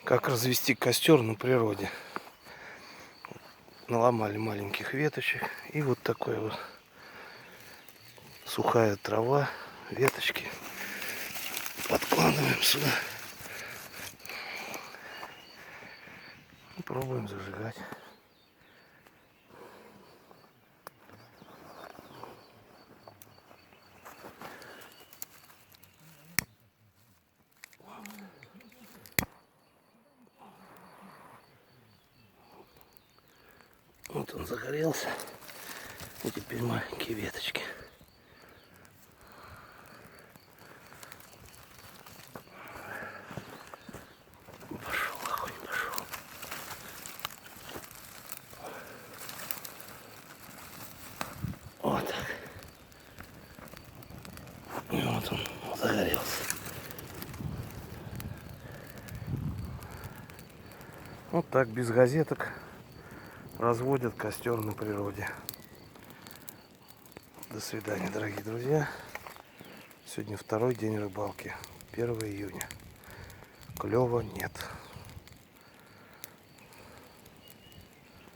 Как развести костер на природе. Наломали маленьких веточек. И вот такой вот сухая трава, веточки подкладываем сюда. И пробуем зажигать. Вот он загорелся. И теперь маленькие веточки. Пошел огонь, пошел. Вот так. И вот он загорелся. Вот так, без газеток, разводят костер на природе. До свидания, дорогие друзья. Сегодня второй день рыбалки. 1 июня. Клёва нет.